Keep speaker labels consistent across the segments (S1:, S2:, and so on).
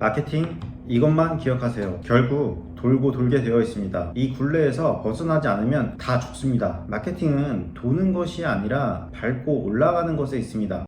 S1: 마케팅 이것만 기억하세요. 결국 돌고 돌게 되어 있습니다. 이 굴레에서 벗어나지 않으면 다 죽습니다. 마케팅은 도는 것이 아니라 밟고 올라가는 것에 있습니다.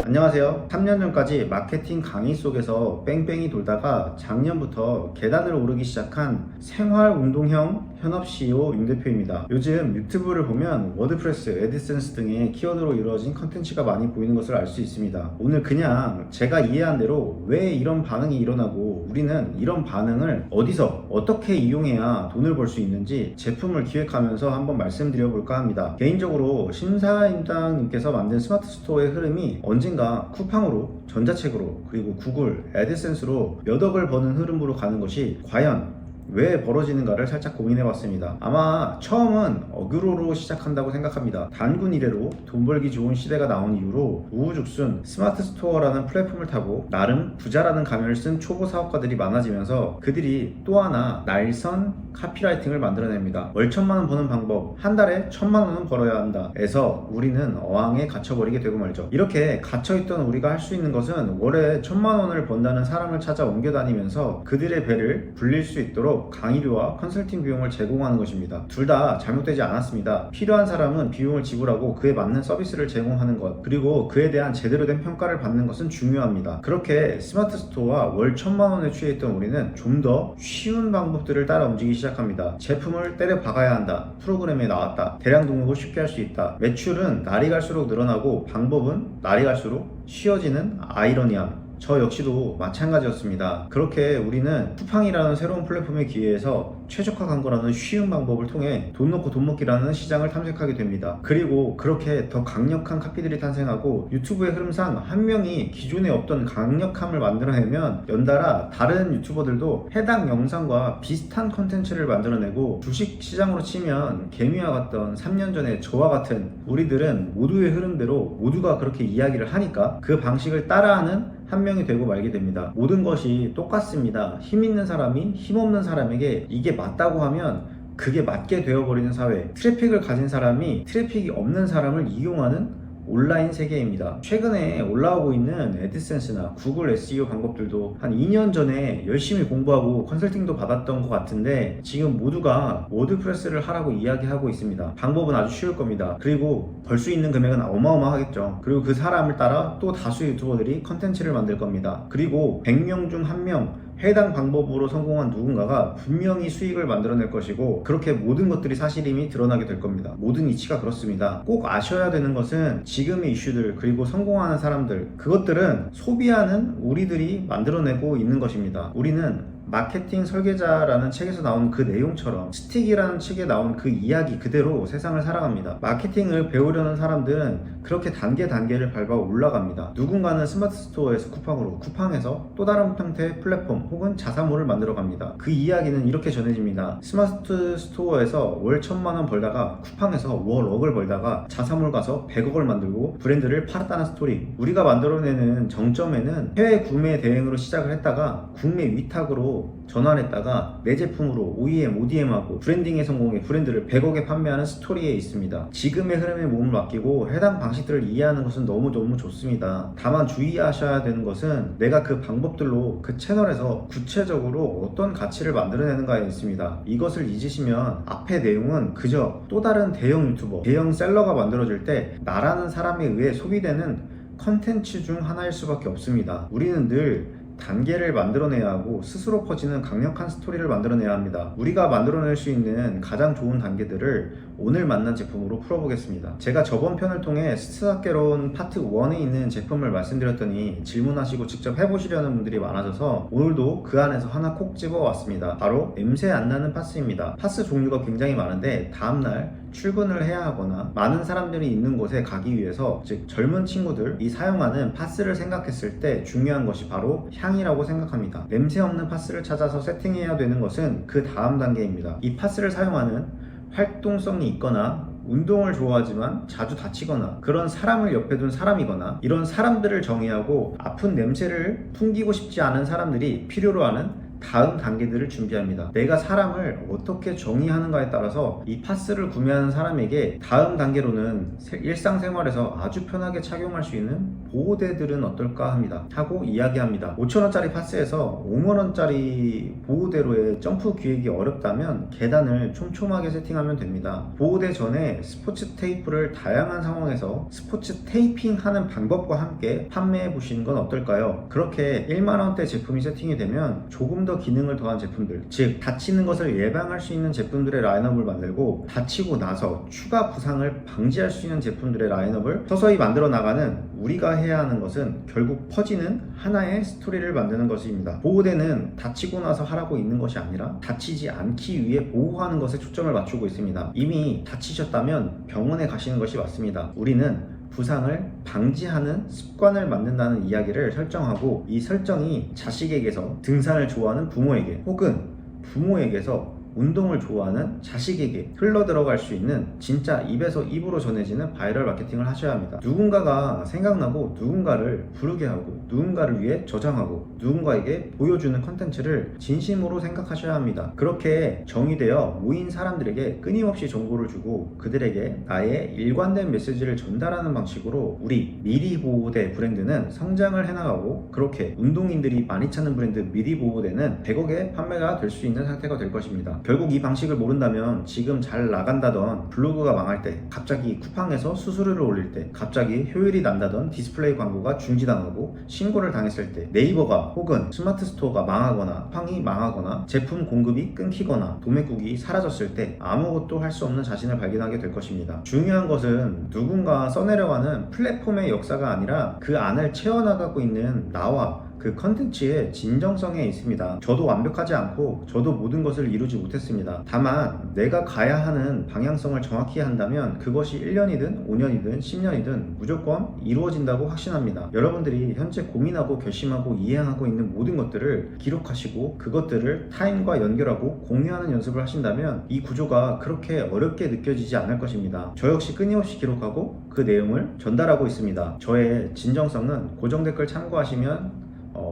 S1: 안녕하세요. 3년 전까지 마케팅 강의 속에서 뺑뺑이 돌다가 작년부터 계단을 오르기 시작한 생활운동형 현업 CEO 윤 대표입니다. 요즘 유튜브를 보면 워드프레스, 애드센스 등의 키워드로 이루어진 컨텐츠가 많이 보이는 것을 알 수 있습니다. 오늘 그냥 제가 이해한 대로 왜 이런 반응이 일어나고 우리는 이런 반응을 어디서 어떻게 이용해야 돈을 벌 수 있는지 제품을 기획하면서 한번 말씀드려 볼까 합니다. 개인적으로 심사임당님께서 만든 스마트 스토어의 흐름이 언젠가 쿠팡으로, 전자책으로, 그리고 구글, 애드센스로 몇 억을 버는 흐름으로 가는 것이 과연 왜 벌어지는가를 살짝 고민해봤습니다. 아마 처음은 어그로로 시작한다고 생각합니다. 단군 이래로 돈 벌기 좋은 시대가 나온 이후로 우후죽순 스마트 스토어라는 플랫폼을 타고 나름 부자라는 가면을 쓴 초보 사업가들이 많아지면서 그들이 또 하나 날선 카피라이팅을 만들어냅니다. 월 1,000만원 버는 방법, 한 달에 1,000만원은 벌어야 한다 에서 우리는 어항에 갇혀버리게 되고 말죠. 이렇게 갇혀있던 우리가 할 수 있는 것은 월에 1,000만원을 번다는 사람을 찾아 옮겨다니면서 그들의 배를 불릴 수 있도록 강의료와 컨설팅 비용을 제공하는 것입니다. 둘 다 잘못되지 않았습니다. 필요한 사람은 비용을 지불하고 그에 맞는 서비스를 제공하는 것, 그리고 그에 대한 제대로 된 평가를 받는 것은 중요합니다. 그렇게 스마트 스토어와 월 1,000만원에 취해있던 우리는 좀 더 쉬운 방법들을 따라 움직이기 시작합니다. 제품을 때려 박아야 한다, 프로그램에 나왔다, 대량 등록을 쉽게 할 수 있다. 매출은 날이 갈수록 늘어나고 방법은 날이 갈수록 쉬워지는 아이러니함, 저 역시도 마찬가지였습니다. 그렇게 우리는 쿠팡이라는 새로운 플랫폼의 기회에서 최적화 광고라는 쉬운 방법을 통해 돈 넣고 돈 먹기라는 시장을 탐색하게 됩니다. 그리고 그렇게 더 강력한 카피들이 탄생하고 유튜브의 흐름상 한 명이 기존에 없던 강력함을 만들어내면 연달아 다른 유튜버들도 해당 영상과 비슷한 컨텐츠를 만들어내고 주식 시장으로 치면 개미와 같던 3년 전에 저와 같은 우리들은 모두의 흐름대로 모두가 그렇게 이야기를 하니까 그 방식을 따라하는 한 명이 되고 말게 됩니다. 모든 것이 똑같습니다. 힘 있는 사람이 힘 없는 사람에게 이게 맞다고 하면 그게 맞게 되어버리는 사회, 트래픽을 가진 사람이 트래픽이 없는 사람을 이용하는 온라인 세계입니다. 최근에 올라오고 있는 애드센스나 구글 SEO 방법들도 한 2년 전에 열심히 공부하고 컨설팅도 받았던 것 같은데 지금 모두가 워드프레스를 하라고 이야기하고 있습니다. 방법은 아주 쉬울 겁니다. 그리고 벌 수 있는 금액은 어마어마하겠죠. 그리고 그 사람을 따라 또 다수 유튜버들이 컨텐츠를 만들 겁니다. 그리고 100명 중 1명 해당 방법으로 성공한 누군가가 분명히 수익을 만들어낼 것이고 그렇게 모든 것들이 사실임이 드러나게 될 겁니다. 모든 이치가 그렇습니다. 꼭 아셔야 되는 것은 지금의 이슈들 그리고 성공하는 사람들, 그것들은 소비하는 우리들이 만들어내고 있는 것입니다. 우리는 마케팅 설계자라는 책에서 나온 그 내용처럼 스틱이라는 책에 나온 그 이야기 그대로 세상을 살아갑니다. 마케팅을 배우려는 사람들은 그렇게 단계를 밟아 올라갑니다. 누군가는 스마트 스토어에서 쿠팡으로, 쿠팡에서 또 다른 형태의 플랫폼 혹은 자사몰을 만들어 갑니다. 그 이야기는 이렇게 전해집니다. 스마트 스토어에서 월 1,000만원 벌다가 쿠팡에서 월 억을 벌다가 자사몰 가서 100억을 만들고 브랜드를 팔았다는 스토리. 우리가 만들어내는 정점에는 해외 구매 대행으로 시작을 했다가 국내 위탁으로 전환했다가 내 제품으로 OEM, ODM하고 브랜딩에 성공해 브랜드를 100억에 판매하는 스토리에 있습니다. 지금의 흐름에 몸을 맡기고 해당 방식들을 이해하는 것은 너무너무 좋습니다. 다만 주의하셔야 되는 것은 내가 그 방법들로 그 채널에서 구체적으로 어떤 가치를 만들어내는가에 있습니다. 이것을 잊으시면 앞의 내용은 그저 또 다른 대형 유튜버, 대형 셀러가 만들어질 때 나라는 사람에 의해 소비되는 컨텐츠 중 하나일 수밖에 없습니다. 우리는 늘 단계를 만들어내야 하고 스스로 퍼지는 강력한 스토리를 만들어내야 합니다. 우리가 만들어낼 수 있는 가장 좋은 단계들을 오늘 만난 제품으로 풀어보겠습니다. 제가 저번 편을 통해 스타트업개론 파트 1에 있는 제품을 말씀드렸더니 질문하시고 직접 해보시려는 분들이 많아져서 오늘도 그 안에서 하나 콕 집어왔습니다. 바로 냄새 안 나는 파스입니다. 파스 종류가 굉장히 많은데 다음날 출근을 해야 하거나 많은 사람들이 있는 곳에 가기 위해서, 즉 젊은 친구들이 사용하는 파스를 생각했을 때 중요한 것이 바로 향이라고 생각합니다. 냄새 없는 파스를 찾아서 세팅해야 되는 것은 그 다음 단계입니다. 이 파스를 사용하는 활동성이 있거나 운동을 좋아하지만 자주 다치거나 그런 사람을 옆에 둔 사람이거나 이런 사람들을 정의하고 아픈 냄새를 풍기고 싶지 않은 사람들이 필요로 하는 다음 단계들을 준비합니다. 내가 사람을 어떻게 정의하는가에 따라서 이 파스를 구매하는 사람에게 다음 단계로는 일상생활에서 아주 편하게 착용할 수 있는 보호대들은 어떨까 합니다. 하고 이야기합니다. 5,000원짜리 파스에서 5만원짜리 보호대로의 점프 기획이 어렵다면 계단을 촘촘하게 세팅하면 됩니다. 보호대 전에 스포츠 테이프를 다양한 상황에서 스포츠 테이핑 하는 방법과 함께 판매해 보시는 건 어떨까요? 그렇게 1만원대 제품이 세팅이 되면 조금 더 기능을 더한 제품들, 즉 다치는 것을 예방할 수 있는 제품들의 라인업을 만들고 다치고 나서 추가 부상을 방지할 수 있는 제품들의 라인업을 서서히 만들어 나가는 우리가 해야 하는 것은 결국 퍼지는 하나의 스토리를 만드는 것입니다. 보호대는 다치고 나서 하라고 있는 것이 아니라 다치지 않기 위해 보호하는 것에 초점을 맞추고 있습니다. 이미 다치셨다면 병원에 가시는 것이 맞습니다. 우리는 부상을 방지하는 습관을 만든다는 이야기를 설정하고, 이 설정이 자식에게서 등산을 좋아하는 부모에게 혹은 부모에게서 운동을 좋아하는 자식에게 흘러들어갈 수 있는 진짜 입에서 입으로 전해지는 바이럴 마케팅을 하셔야 합니다. 누군가가 생각나고 누군가를 부르게 하고 누군가를 위해 저장하고 누군가에게 보여주는 컨텐츠를 진심으로 생각하셔야 합니다. 그렇게 정의되어 모인 사람들에게 끊임없이 정보를 주고 그들에게 나의 일관된 메시지를 전달하는 방식으로 우리 미리보호대 브랜드는 성장을 해나가고, 그렇게 운동인들이 많이 찾는 브랜드 미리보호대는 100억의 판매가 될 수 있는 상태가 될 것입니다. 결국 이 방식을 모른다면 지금 잘 나간다던 블로그가 망할 때, 갑자기 쿠팡에서 수수료를 올릴 때, 갑자기 효율이 난다던 디스플레이 광고가 중지당하고 신고를 당했을 때, 네이버가 혹은 스마트 스토어가 망하거나 쿠팡이 망하거나 제품 공급이 끊기거나 도매국이 사라졌을 때 아무것도 할 수 없는 자신을 발견하게 될 것입니다. 중요한 것은 누군가 써내려가는 플랫폼의 역사가 아니라 그 안을 채워나가고 있는 나와 그 컨텐츠의 진정성에 있습니다. 저도 완벽하지 않고 저도 모든 것을 이루지 못했습니다. 다만 내가 가야 하는 방향성을 정확히 한다면 그것이 1년이든 5년이든 10년이든 무조건 이루어진다고 확신합니다. 여러분들이 현재 고민하고 결심하고 이행하고 있는 모든 것들을 기록하시고 그것들을 타임과 연결하고 공유하는 연습을 하신다면 이 구조가 그렇게 어렵게 느껴지지 않을 것입니다. 저 역시 끊임없이 기록하고 그 내용을 전달하고 있습니다. 저의 진정성은 고정 댓글 참고하시면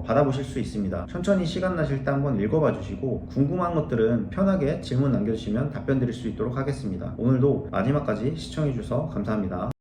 S1: 받아보실 수 있습니다. 천천히 시간 나실 때 한번 읽어봐 주시고 궁금한 것들은 편하게 질문 남겨주시면 답변 드릴 수 있도록 하겠습니다. 오늘도 마지막까지 시청해 주셔서 감사합니다.